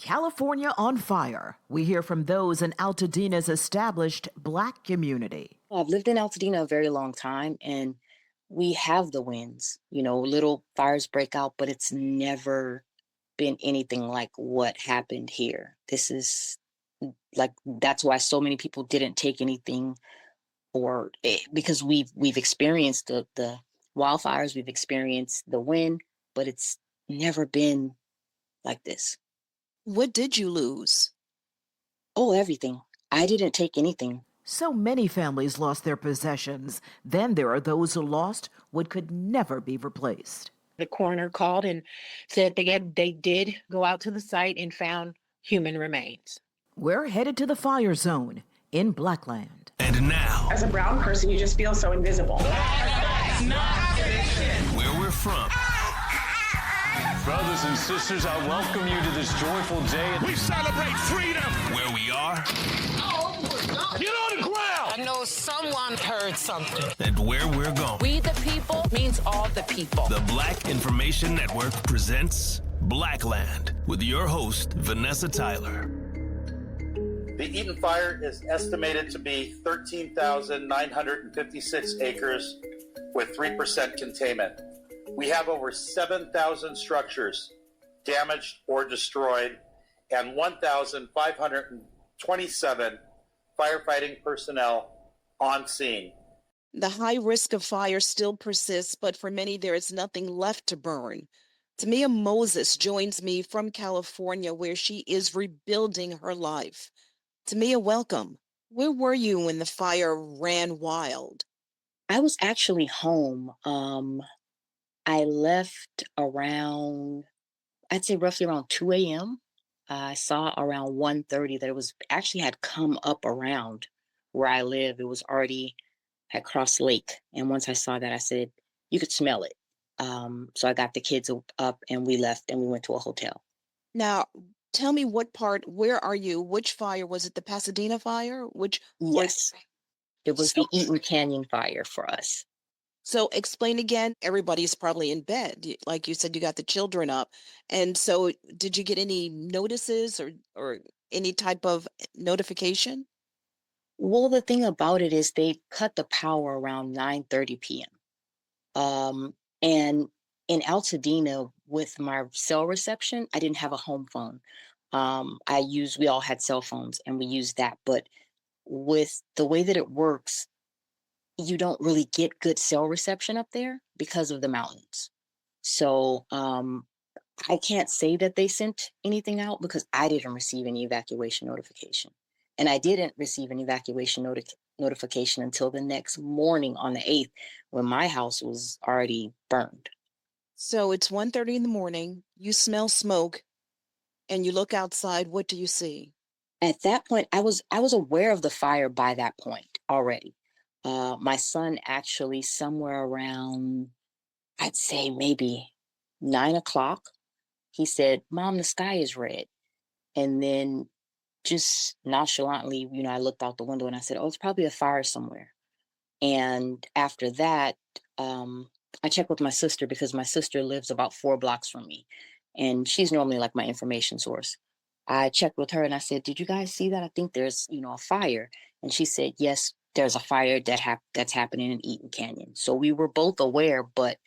California on Fire. We hear from those in Altadena's established Black community. I've lived in Altadena a very long time, and we have the winds. Little fires break out, but it's never been anything like what happened here. This is that's why so many people didn't take anything, because we've experienced the wildfires, we've experienced the wind, but it's never been like this. What did you lose? Oh, everything. I didn't take anything. So many families lost their possessions. Then there are those who lost what could never be replaced. The coroner called and said they did go out to the site and found human remains. We're headed to the fire zone in Blackland. And now, as a brown person, you just feel so invisible. Where we're from. Brothers and sisters, I welcome you to this joyful day. We celebrate freedom. Where we are. Get on the ground! I know someone heard something. And where we're going. We the people means all the people. The Black Information Network presents Blackland with your host, Vanessa Tyler. The Eaton Fire is estimated to be 13,956 acres with 3% containment. We have over 7,000 structures damaged or destroyed and 1,527 firefighting personnel on scene. The high risk of fire still persists, but for many there is nothing left to burn. Tamia Moses joins me from California, where she is rebuilding her life. Tamia, welcome. Where were you when the fire ran wild? I was actually home. I left around, I'd say roughly around 2 a.m. I saw around 1:30 that it was actually had come up around where I live. It was already at Cross Lake. And once I saw that, I said, you could smell it. So I got the kids up and we left and we went to a hotel. Now, tell me where are you? Which fire? Was it the Pasadena fire? Yes, it was the Eaton Canyon fire for us. So explain again. Everybody's probably in bed. Like you said, you got the children up. And so did you get any notices or any type of notification? Well, the thing about it is they cut the power around 9:30 p.m. And in Altadena, with my cell reception, I didn't have a home phone. We all had cell phones and we used that. But with the way that it works, you don't really get good cell reception up there because of the mountains. So I can't say that they sent anything out because I didn't receive any evacuation notification. And I didn't receive an evacuation notification until the next morning on the 8th, when my house was already burned. So it's 1:30 in the morning, you smell smoke, and you look outside. What do you see? At that point, I was aware of the fire by that point already. My son actually somewhere around, I'd say maybe 9 o'clock, he said, "Mom, the sky is red." And then just nonchalantly, I looked out the window and I said, "Oh, it's probably a fire somewhere." And after that, I checked with my sister because my sister lives about 4 blocks from me. And she's normally like my information source. I checked with her and I said, "Did you guys see that? I think there's, a fire." And she said, "Yes, there's a fire that's happening in Eaton Canyon." So we were both aware, but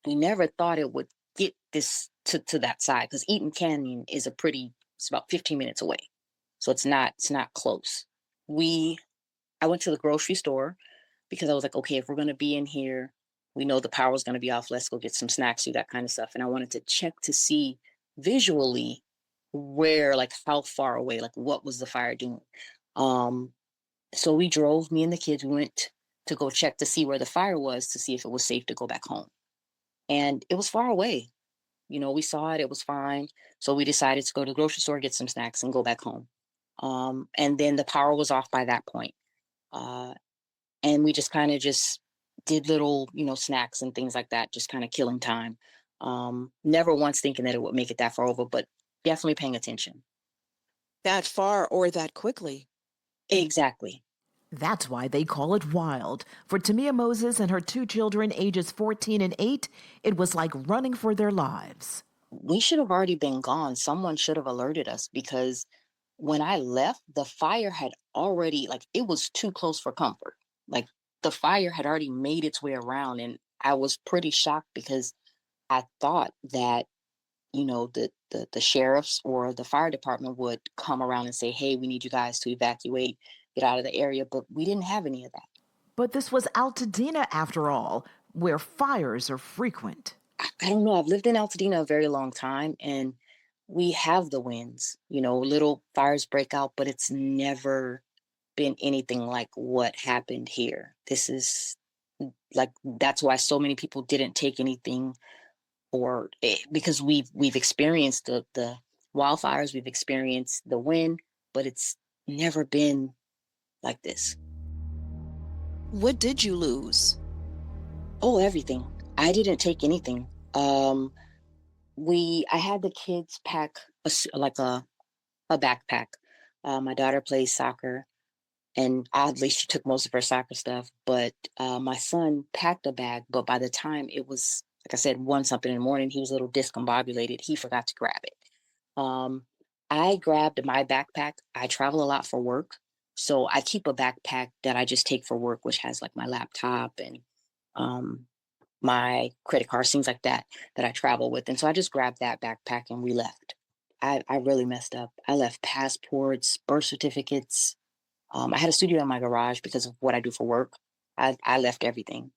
we never thought it would get this to that side, because Eaton Canyon is it's about 15 minutes away. So it's not close. I went to the grocery store because I was like, okay, if we're going to be in here, we know the power's going to be off. Let's go get some snacks, do that kind of stuff. And I wanted to check to see visually where, how far away, what was the fire doing? So me and the kids, we went to go check to see where the fire was, to see if it was safe to go back home. And it was far away. We saw it was fine. So we decided to go to the grocery store, get some snacks and go back home. And then the power was off by that point. And we just kind of did little, snacks and things like that, just kind of killing time. Never once thinking that it would make it that far over, but definitely paying attention. That far or that quickly? Exactly. That's why they call it wild. For Tamia Moses and her 2 children, ages 14 and 8, it was like running for their lives. we should have already been gone. Someone should have alerted us because when I left, the fire had already, like, it was too close for comfort. Like, the fire had already made its way around. And I was pretty shocked because I thought that, the sheriffs or the fire department would come around and say, hey, we need you guys to evacuate, get out of the area. But we didn't have any of that. But this was Altadena, after all, where fires are frequent. I don't know. I've lived in Altadena a very long time, and we have the winds, little fires break out, but it's never been anything like what happened here. This is like, that's why so many people didn't take anything, because we've experienced the wildfires, we've experienced the wind, but it's never been like this. What did you lose? Oh, everything. I didn't take anything. I had the kids pack a backpack. My daughter plays soccer, and oddly, she took most of her soccer stuff. But my son packed a bag. But by the time it was, like I said, 1 something in the morning, he was a little discombobulated. He forgot to grab it. I grabbed my backpack. I travel a lot for work, so I keep a backpack that I just take for work, which has like my laptop and my credit cards, things like that I travel with. And so I just grabbed that backpack and we left. I really messed up. I left passports, birth certificates. I had a studio in my garage because of what I do for work. I left everything.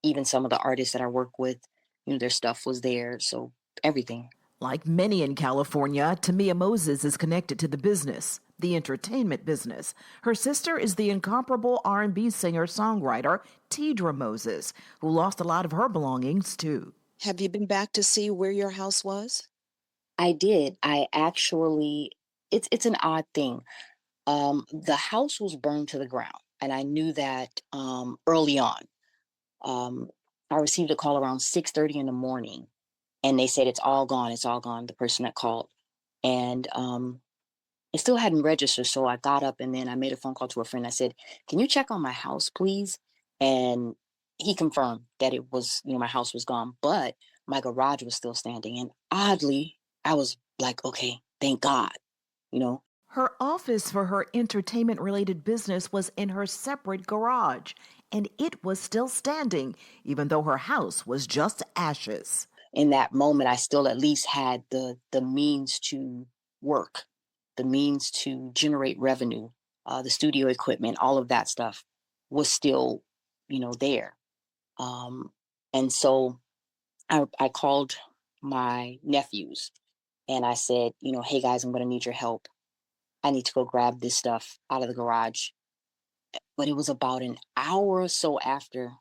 Even some of the artists that I work with, their stuff was there. So everything. Like many in California, Tamia Moses is connected to the business, the entertainment business. Her sister is the incomparable R&B singer-songwriter Tidra Moses, who lost a lot of her belongings, too. Have you been back to see where your house was? I did. I actually, it's an odd thing. The house was burned to the ground, and I knew that early on. I received a call around 6:30 in the morning, and they said, it's all gone, the person that called. And it still hadn't registered, so I got up and then I made a phone call to a friend. I said, can you check on my house, please? And he confirmed that it was, my house was gone, but my garage was still standing. And oddly, I was like, okay, thank God, Her office for her entertainment-related business was in her separate garage, and it was still standing, even though her house was just ashes. In that moment, I still at least had the means to work, the means to generate revenue, the studio equipment, all of that stuff was still, there. And so I called my nephews and I said, hey guys, I'm going to need your help. I need to go grab this stuff out of the garage. But it was about an hour or so after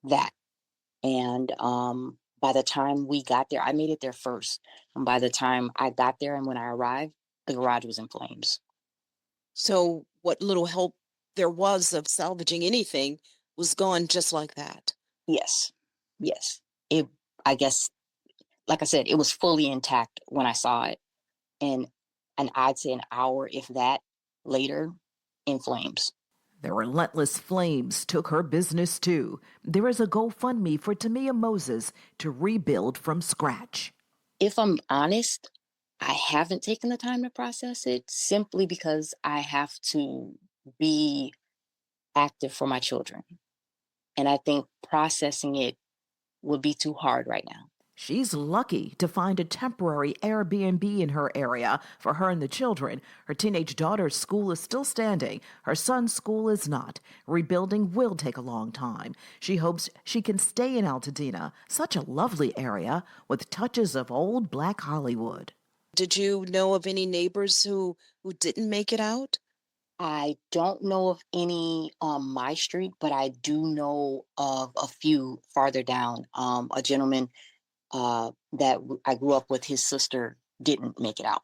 that. And by the time we got there, I made it there first. And by the time I got there and when I arrived, the garage was in flames. So what little hope there was of salvaging anything was gone just like that. Yes. I guess, like I said, it was fully intact when I saw it. And I'd say an hour, if that, later, in flames. The relentless flames took her business, too. There is a GoFundMe for Tamia Moses to rebuild from scratch. If I'm honest, I haven't taken the time to process it simply because I have to be active for my children. And I think processing it would be too hard right now. She's lucky to find a temporary Airbnb in her area for her and the children. Her teenage daughter's school is still standing. Her son's school is not. Rebuilding will take a long time. She hopes she can stay in Altadena, such a lovely area with touches of old Black Hollywood. Did you know of any neighbors who didn't make it out? I don't know of any on my street, but I do know of a few farther down. A gentleman that I grew up with, his sister didn't make it out.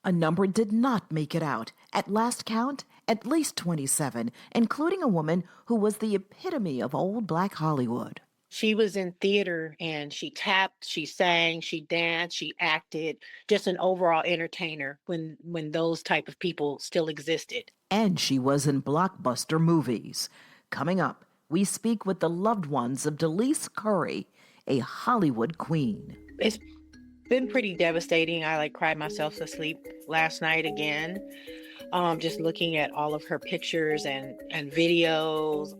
A number did not make it out. At last count, at least 27, including a woman who was the epitome of old Black Hollywood. She was in theater and she tapped, she sang, she danced, she acted, just an overall entertainer when those type of people still existed. And she was in blockbuster movies. Coming up, we speak with the loved ones of Delise Curry, a Hollywood queen. been pretty devastating. I like cried myself to sleep last night again. Just looking at all of her pictures and videos.